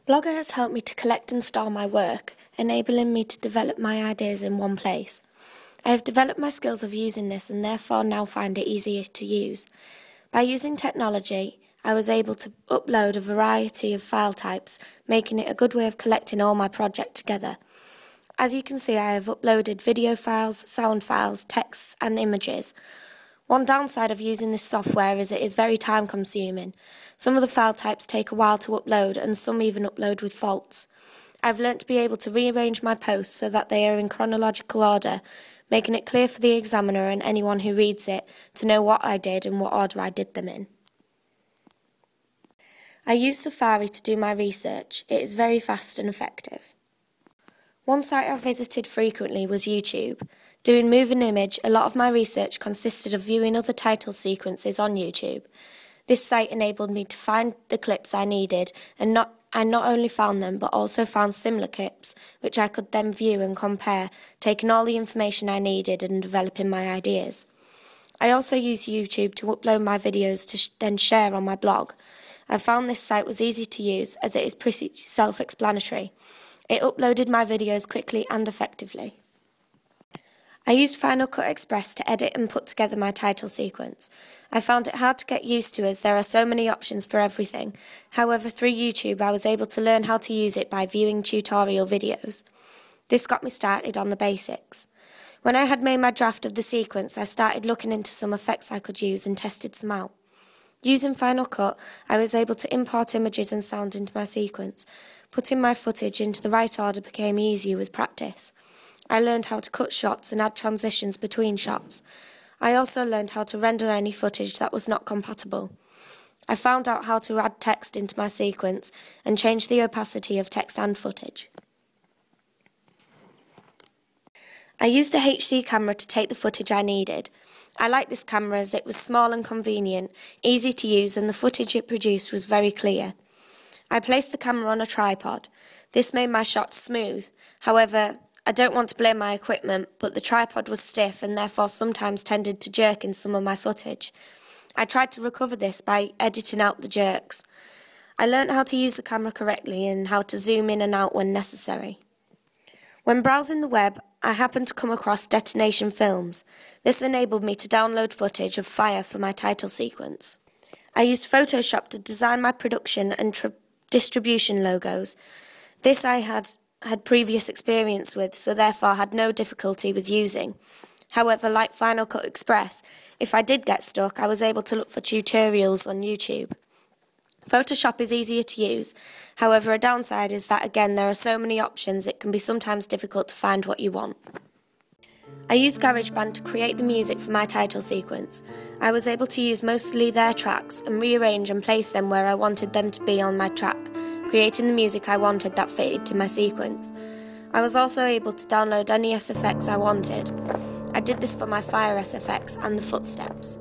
Blogger has helped me to collect and store my work, enabling me to develop my ideas in one place. I have developed my skills of using this and therefore now find it easier to use. By using technology, I was able to upload a variety of file types, making it a good way of collecting all my project together. As you can see, I have uploaded video files, sound files, texts and images. One downside of using this software is it is very time consuming. Some of the file types take a while to upload and some even upload with faults. I've learnt to be able to rearrange my posts so that they are in chronological order, making it clear for the examiner and anyone who reads it to know what I did and what order I did them in. I use Safari to do my research. It is very fast and effective. One site I visited frequently was YouTube. Doing Move an Image, a lot of my research consisted of viewing other title sequences on YouTube. This site enabled me to find the clips I needed, and I not only found them but also found similar clips, which I could then view and compare, taking all the information I needed and developing my ideas. I also use YouTube to upload my videos to then share on my blog. I found this site was easy to use as it is pretty self-explanatory. It uploaded my videos quickly and effectively. I used Final Cut Express to edit and put together my title sequence. I found it hard to get used to as there are so many options for everything. However, through YouTube I was able to learn how to use it by viewing tutorial videos. This got me started on the basics. When I had made my draft of the sequence, I started looking into some effects I could use and tested some out. Using Final Cut, I was able to import images and sound into my sequence. Putting my footage into the right order became easier with practice. I learned how to cut shots and add transitions between shots. I also learned how to render any footage that was not compatible. I found out how to add text into my sequence and change the opacity of text and footage. I used a HD camera to take the footage I needed. I liked this camera as it was small and convenient, easy to use, and the footage it produced was very clear. I placed the camera on a tripod. This made my shots smooth. However, I don't want to blame my equipment, but the tripod was stiff and therefore sometimes tended to jerk in some of my footage. I tried to recover this by editing out the jerks. I learnt how to use the camera correctly and how to zoom in and out when necessary. When browsing the web, I happened to come across Detonation Films. This enabled me to download footage of fire for my title sequence. I used Photoshop to design my production and distribution logos. This I had previous experience with, so therefore had no difficulty with using. However, like Final Cut Express, if I did get stuck, I was able to look for tutorials on YouTube. Photoshop is easier to use. However, a downside is that again there are so many options it can be sometimes difficult to find what you want. I used GarageBand to create the music for my title sequence. I was able to use mostly their tracks and rearrange and place them where I wanted them to be on my track, creating the music I wanted that fitted to my sequence. I was also able to download any SFX I wanted. I did this for my Fire SFX and the footsteps.